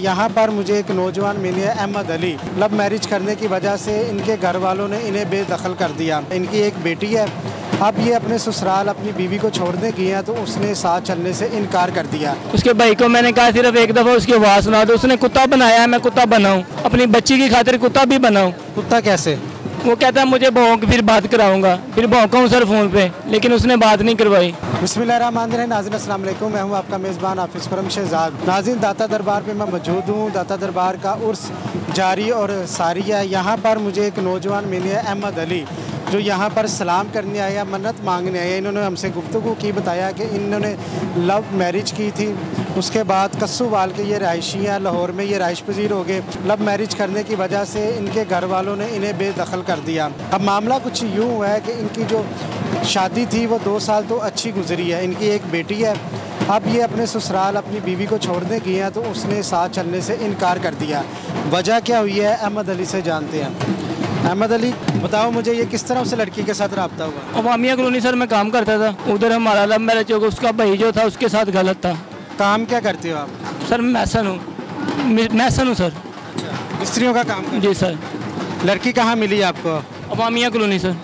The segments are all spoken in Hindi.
यहाँ पर मुझे एक नौजवान मिली है, अहमद अली। लव मैरिज करने की वजह से इनके घर वालों ने इन्हें बेदखल कर दिया। इनकी एक बेटी है, अब ये अपने ससुराल अपनी बीवी को छोड़ने गई है तो उसने साथ चलने से इनकार कर दिया। उसके भाई को मैंने कहा सिर्फ एक दफ़ा उसकी आवाज़ सुना दो, उसने कुत्ता बनाया है, मैं कुत्ता बनाऊँ, अपनी बच्ची की खातिर कुत्ता भी बनाऊँ। कुत्ता कैसे? वो कहता है मुझे भौंक फिर बात कराऊंगा, फिर भौंकाऊँ सर फ़ोन पे, लेकिन उसने बात नहीं करवाई। बिस्मिल्लाहिर्रहमानिर्रहीम। नाज़रीन अस्सलाम वालेकुम, मैं हूं आपका मेज़बान हाफिज़ खुर्रम शहज़ाद। नाज़रीन, दाता दरबार पे मैं मौजूद हूं। दाता दरबार का उर्स जारी और सारी है। यहाँ पर मुझे एक नौजवान मिले हैं, अहमद अली, जो यहाँ पर सलाम करने आया, मन्नत मांगने आया। इन्होंने हमसे गुफ्तगू की, बताया कि इन्होंने लव मैरिज की थी, उसके बाद कस्सूवाल के ये रहायशी हैं, लाहौर में ये रहायश पजीर हो गए। लव मैरिज करने की वजह से इनके घर वालों ने इन्हें बेदखल कर दिया। अब मामला कुछ यूँ हुआ है कि इनकी जो शादी थी वो 2 साल तो अच्छी गुजरी है। इनकी एक बेटी है, अब ये अपने ससुराल अपनी बीवी को छोड़ने गई हैं तो उसने साथ चलने से इनकार कर दिया। वजह क्या हुई है, अहमद अली से जानते हैं। अहमद अली, बताओ मुझे, ये किस तरह उस लड़की के साथ रब्ता हुआ? अवामिया कॉलोनी सर में काम करता था, उधर हमारा लव मैरिज होगा, उसका भाई जो था उसके साथ गलत था। काम क्या करते हो आप? सर मैसन हूँ सर। मिस्त्रियों का काम? जी सर। लड़की कहाँ मिली आपको? अवामिया कॉलोनी सर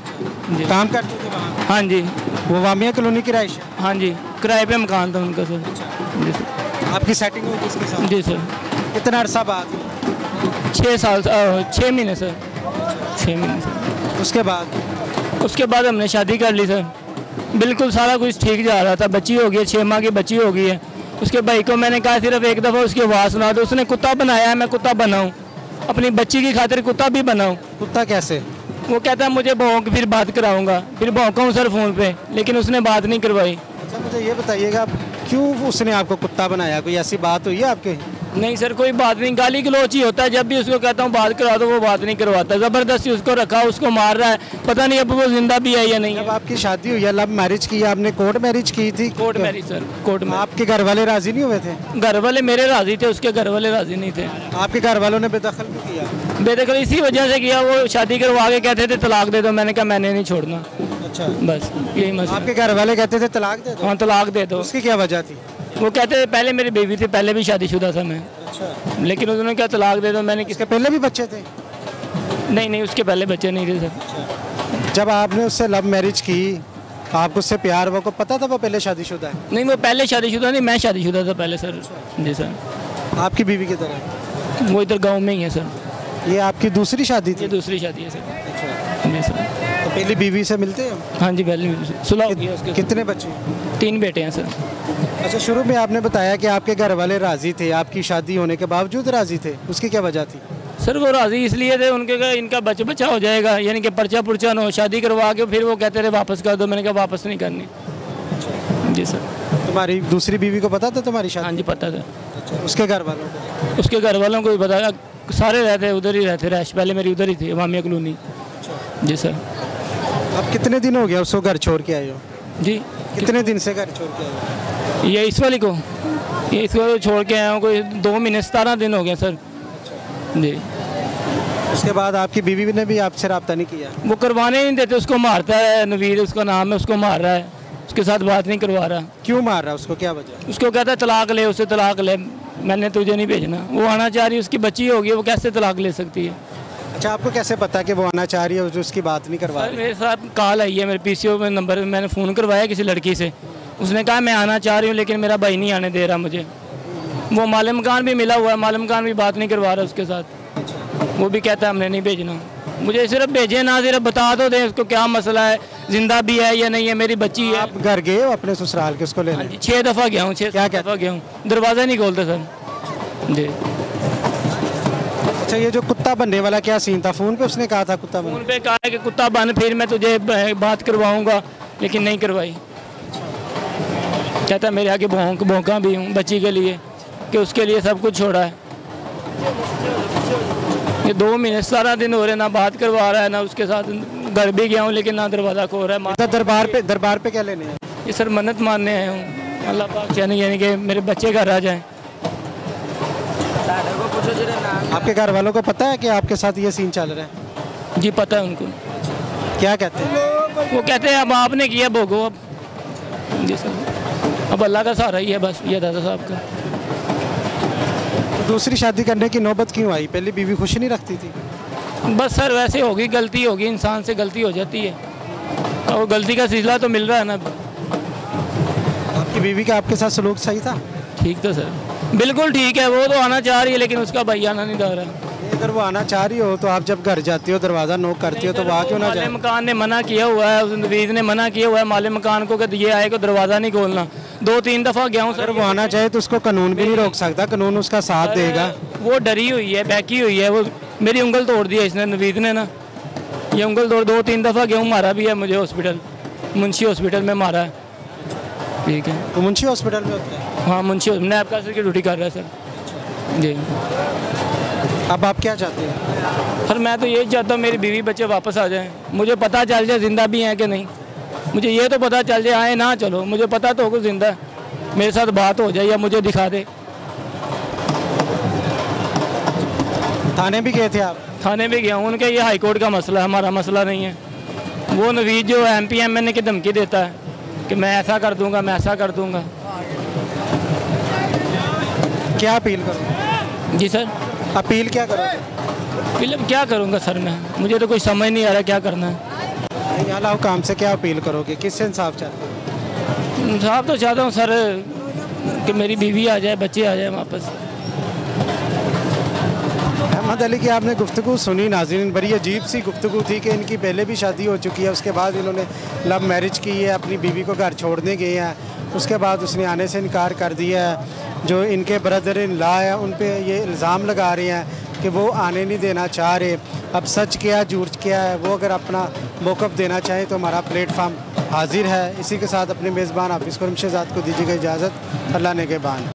जी। काम करते थे वहाँ? हाँ जी। वो अवामिया कॉलोनी की रहायश? हाँ जी, किराए पे मकान था उनका सर। जी सर। आपकी सेटिंग हुई उसके साथ? जी सर। कितना अरसा बाद? 6 साल 6 महीने सर। 6 महीने सर। उसके बाद हमने शादी कर ली सर। बिल्कुल सारा कुछ ठीक जा रहा था, बच्ची हो गई है, 6 माह की बच्ची हो गई है। उसके भाई को मैंने कहा सिर्फ एक दफ़ा उसकी आवाज़ सुना दो, उसने कुत्ता बनाया है, मैं कुत्ता बनाऊँ, अपनी बच्ची की खातिर कुत्ता भी बनाऊँ। कुत्ता कैसे? वो कहता है मुझे भौंक फिर बात कराऊंगा, फिर भौंकाऊँ सर फ़ोन पे, लेकिन उसने बात नहीं करवाई। अच्छा, मुझे ये बताइएगा, क्यों उसने आपको कुत्ता बनाया? कोई ऐसी बात हुई है आपके? नहीं सर, कोई बात नहीं, गाली गलौच ही होता है। जब भी उसको कहता हूँ बात करा दो, वो बात नहीं करवाता, ज़बरदस्ती उसको रखा, उसको मार रहा है। पता नहीं अब वो जिंदा भी है या नहीं। जब आपकी शादी हुई है, लव मैरिज की, आपने कोर्ट मैरिज की थी? कोर्ट मैरिज सर, कोर्ट में। आपके घर वाले राजी नहीं हुए थे? घर वाले मेरे राजी थे, उसके घर वाले राजी नहीं थे। आपके घर वालों ने बेदखल क्यों किया? बेदखल इसी वजह से किया, वो शादी करवा के कहते थे तलाक दे दो, मैंने कहा मैंने नहीं छोड़ना। अच्छा, बस यही मसला। आपके घर वाले कहते थे तलाक दे दो? हाँ, तलाक दे दो। उसकी क्या वजह थी? वो कहते थे पहले मेरी बेबी थी, पहले भी शादीशुदा था मैं। अच्छा। लेकिन उन्होंने क्या तलाक दे दो, मैंने इसके पहले भी बच्चे थे? नहीं, उसके पहले बच्चे नहीं थे सर। जब आपने उससे लव मैरिज की, आपको उससे प्यार हुआ, को पता था वो पहले शादीशुदा है? नहीं, वो पहले शादीशुदा नहीं, मैं शादीशुदा था पहले सर। जी सर। आपकी बीवी की तरह? वो इधर गाँव में ही है सर। ये आपकी दूसरी शादी थी? ये दूसरी शादी है सर। जी सर। तो पहली बीवी से मिलते हैं? हाँ जी, पहले सुलह हो गया उसके। कितने बच्चे? 3 बेटे हैं सर। अच्छा, शुरू में आपने बताया कि आपके घर वाले राजी थे, आपकी शादी होने के बावजूद राजी थे, उसकी क्या वजह थी? सर वो राजी इसलिए थे, उनके का इनका बच्चा हो जाएगा, यानी कि पर्चा पुर्चा न हो, शादी करवा के फिर वो कहते रहे वापस कर दो, मैंने कहा वापस नहीं करनी। जी सर। तुम्हारी दूसरी बीवी को पता था तुम्हारी शादी? हाँ जी, पता था। अच्छा, उसके घर वालों को? उसके घर वालों को भी पता, सारे रहते उधर ही रहते, रैश पहले मेरी उधर ही थी, अवामिया कॉलोनी। जी सर। अब कितने दिन हो गया उसको घर छोड़ के आए हो? जी। कितने दिन से घर छोड़ के आए हो? ये इसको छोड़ के आया हूँ, कोई 2 महीने 17 दिन हो गए सर। जी। उसके बाद आपकी बीवी ने भी आपसे रब्ता नहीं किया? वो करवाने नहीं देते, उसको मारता है, नवीर उसका नाम है, उसको मार रहा है, उसके साथ बात नहीं करवा रहा। क्यों मार रहा है उसको, क्या वजह? उसको कहता है तलाक ले, उससे तलाक ले, मैंने तुझे नहीं भेजना। वो आना चाह रही है, उसकी बच्ची होगी, वो कैसे तलाक ले सकती है? अच्छा, आपको कैसे पता कि वो आना चाह रही है, जो उसकी बात नहीं करवा रही? मेरे साथ कॉल आई है, मेरे PCO में नंबर, मैंने फ़ोन करवाया किसी लड़की से, उसने कहा मैं आना चाह रही हूँ लेकिन मेरा भाई नहीं आने दे रहा मुझे। वो माले मकान भी मिला हुआ है, माले मकान भी बात नहीं करवा रहा उसके साथ, वो भी कहता है हमने नहीं भेजना। मुझे सिर्फ भेजे ना, सिर्फ बता दो दे उसको क्या मसला है, जिंदा भी है या नहीं है, मेरी बच्ची है। आप घर गए हो अपने ससुराल के उसको लेने? 6 दफ़ा गया हूँ, 6 दफ़ा गया हूँ, दरवाज़ा नहीं खोलते सर। जी। अच्छा, ये जो कुत्ता बनने वाला क्या सीन था? फ़ोन पे उसने कहा था कुत्ता बन? फ़ोन पे कहा कि कुत्ता बन, फिर मैं तुझे बात करवाऊँगा, लेकिन नहीं करवाई। कहता मेरे आगे भौंका भी हूँ बच्ची के लिए, कि उसके लिए सब कुछ छोड़ा है। ये 2 महीने 17 दिन हो रहे, ना बात करवा रहा है, ना उसके साथ घर भी गया हूँ लेकिन ना दरवाज़ा खोल रहा है। दरबार पे क्या लेने हैं? ये सर मन्नत मानने आए हूँ, अल्लाह पाक यानी कि मेरे बच्चे घर आ जाएँ। आपके घर वालों को पता है कि आपके साथ ये सीन चल रहा है? जी पता है उनको। क्या कहते हैं? वो कहते हैं अब आपने किया भोगो अब। जी सर, अब अल्लाह का सहारा ही है बस, ये दादा साहब का। दूसरी शादी करने की नौबत क्यों आई? पहली बीवी खुश नहीं रखती थी? बस सर वैसे होगी, गलती होगी, इंसान से गलती हो जाती है और गलती का सिलसिला तो मिल रहा है ना। आपकी बीवी का आपके साथ सलूक सही था? ठीक तो सर, बिल्कुल ठीक है। वो तो आना चाह रही है लेकिन उसका भाई आना नहीं चाह रहा। अगर वो आना चाह रही हो तो आप जब घर जाती हो दरवाज़ा नोक करती हो तो वहाँ क्यों ना माले जाए? मकान ने मना किया हुआ है, उस नवीद ने मना किया हुआ है माले मकान को कि ये आए को दरवाज़ा नहीं खोलना। 2-3 दफ़ा गया हूँ अगर सर। वो आना चाहे तो उसको कानून भी नहीं रोक सकता, कानून उसका साथ देगा। वो डरी हुई है, बहकी हुई है। वो मेरी उंगल तोड़ दी है इसने, नवीद ने ना। ये उंगल तोड़ 2-3 दफ़ा गया हूँ, मारा भी है मुझे हॉस्पिटल, मुंशी हॉस्पिटल में मारा है। ठीक है, तो मुंशी हॉस्पिटल में होता है? हाँ मुंशी नैब का की ड्यूटी कर रहा है सर जी। अब आप क्या चाहते हैं? सर मैं तो यही चाहता हूँ मेरी बीवी बच्चे वापस आ जाएं, मुझे पता चल जाए ज़िंदा भी हैं कि नहीं। मुझे ये तो पता चल जाए, आए ना चलो, मुझे पता तो होगा ज़िंदा, मेरे साथ बात हो जाए या मुझे दिखा दे। थाने भी गए थे आप? थाने भी गया हूँ, उनके ये हाई कोर्ट का मसला है, हमारा मसला नहीं है। वो नवीद जो MP MNA की धमकी देता है कि मैं ऐसा कर दूंगा, मैं ऐसा कर दूंगा। क्या अपील करो? जी सर, अपील क्या करो? फिल्म क्या करूंगा सर मैं, मुझे तो कोई समझ नहीं आ रहा क्या करना है। यहाँ लाओ काम से क्या अपील करोगे, किससे इंसाफ चाहते हो? इंसाफ तो चाहता हूँ सर कि मेरी बीवी आ जाए, बच्चे आ जाए वापस। अहमद अली की आपने गुफ्तगू सुनी नाज़रीन, बड़ी अजीब सी गुफ्तगू थी कि इनकी पहले भी शादी हो चुकी है, उसके बाद इन्होंने लव मैरिज की है, अपनी बीवी को घर छोड़ने गए हैं, उसके बाद उसने आने से इनकार कर दिया है। जो इनके ब्रदर इन लॉ है उन पे ये इल्ज़ाम लगा रहे हैं कि वो आने नहीं देना चाह रहे। अब सच क्या झूठ क्या है, वो अगर अपना मौक़िफ़ देना चाहें तो हमारा प्लेटफार्म हाजिर है। इसी के साथ अपने मेज़बान हाफिज़ खुर्रम शहज़ाद को दीजिएगा इजाज़त। अल्लाह नेगहबान।